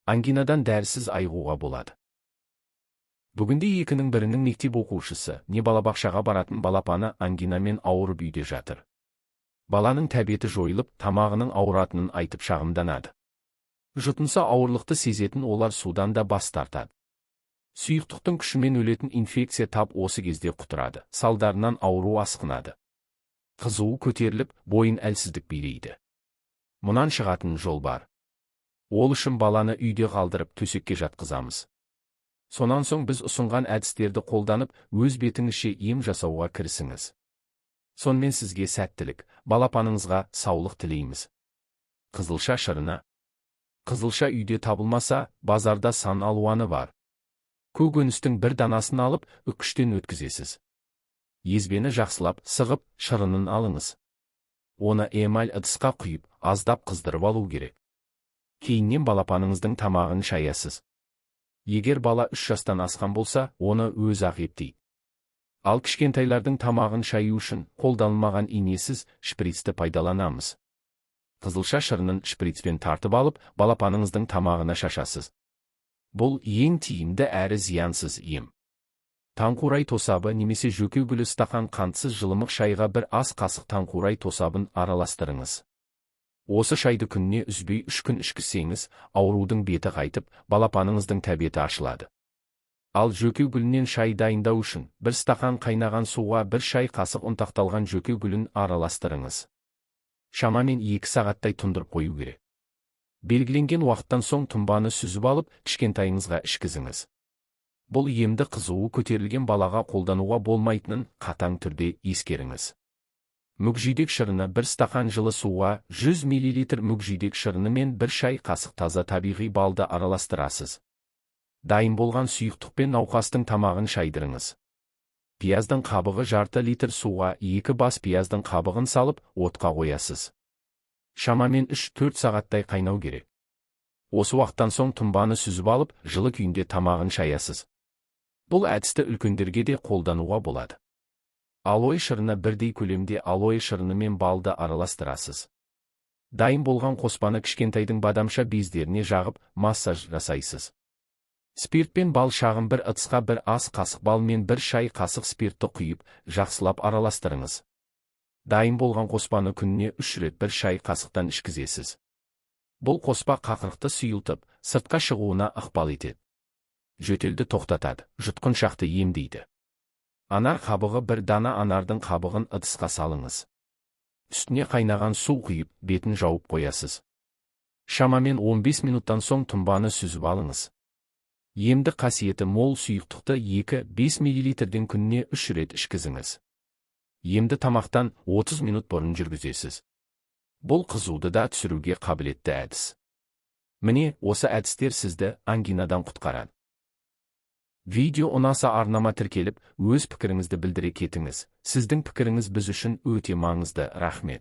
Ангинадан дәрісіз айығуға болады. Бүгінде екінің бірінің мектеп оқушысы, не балабақшаға баратын балапаны ангинамен ауырып үйде жатыр. Баланың тәбеті жойылып, тамағының ауыратынын айтып шағымданады. Жұтынса ауырлықты сезетін олар судан да бас тартады. Сұйықтықтың күшімен өлетін инфекция тап осы кезде құтырады, салдарынан ауру асқынады. Қызуы көтеріліп, бойын әлсіздік билейді. Мұнан шығатын жол бар. Ол үшін баланы үйде қалдырып төсекке жатқызамыз. Сонан соң біз ұсынған әдістерді қолданып, өз бетіңізше ем жасауға кірісіңіз. Сонымен сізге сәттілік, балапаныңызға саулық тілейміз. Қызылша шырыны. Қызылша үйде табылмаса, базарда сан алуаны бар. Көкөністің бір данасын алып, үккіштен өткізесіз. Езбені жақсылап, сығып, шырынын алыңыз. Оны эмаль ыдысқа құйып, аздап қыздырып алу керек. Кейіннен балапаныңыздың тамағын шаясыз. Егер бала 3 жастан асқан болса, оны өз-ақ ептейді. Ал кішкентайлардың тамағын шаю үшін қолданылмаған инесіз шприцті пайдаланамыз. Қызылша шырынын шприцпен тартып алып, балапаныңыздың тамағына шашасыз. Бұл ең тиімді әрі зиянсыз ем. Таңқурай тосабы немесе жөкеугүлі стақан қантсыз жылымық шайға бір ас қасық таңқурай тосабын араластырыңыз. Осы шайды күніне үзбей 3 күн ішкізсеңіз, аурудың беті қайтып, балапаныңыздың тәбеті ашылады. Ал жөкеугүлінен шай дайындау үшін, бір стақан қайнаған суға 1 шай қасық ұнтақталған жөкеугүлін араластырыңыз. Шамамен 2 сағаттай тұндырып қою керек. Белгіленген уақыттан соң тұнбаны сүзіп алып, кішкентайыңызға ішкізіңіз. Бұл емді қызуы көтерілген балаға қолдануға болмайтынын қатаң түрде ескеріңіз. Мүкжидек шырыны 1 стақан жылы суға 100 мл мүкжидек шырыны мен 1 шай қасық таза табиғи балды араластырасыз. Дайын болған сұйықтықпен науқастың тамағын шайдырыңыз. Пияздың қабығы жарты литр суға 2 бас пияздың қабығын салып, отқа қоясыз. Шамамен 3-4 сағаттай қайнау керек. Осы уақыттан соң тұнбаны сүзіп алып, жылы күйінде тамағын шаясыз. Бұл әдісті үлкендерге де қолдануға болады. Алоэ шырыны бірдей көлемде алоэ шырыны мен балды араластырасыз. Дайын болған қоспаны кішкентайдың бадамша бездеріне жағып, массаж жасайсыз. Спирт пен бал шағын бір ыдысқа 1 ас қасық бал мен 1 шай қасық спиртті құйып, жақсылап араластырыңыз. Дайын болған қоспаны күніне 3 рет 1 шай қасықтан ішкізесіз. Бұл қоспа қақырықты сұйылтып, сыртқа шығуына ықпал етеді. Жөтелді тоқтатады, жұтқыншақты емдейді. Анар қабығы 1 дана анардың қабығын ыдысқа салыңыз. Үстіне қайнаған су құйып, бетін жауып қоясыз. Шамамен 15 минуттан соң тұнбаны сүзіп алыңыз. Емді қасиеті мол сұйықтықты 2-5 мл күніне 3 рет ішкізіңіз. Емді тамақтан 30 минут бұрын жүргізесіз. Бұл қызуды да түсіруге қабілетті әдіс. Міне, осы әдістер сізді ангинадан құтқарады. Видео ұнаса арнама тіркеліп, өз пікіріңізді білдіре кетіңіз. Сіздің пікіріңіз біз үшін өте маңызды. Рахмет.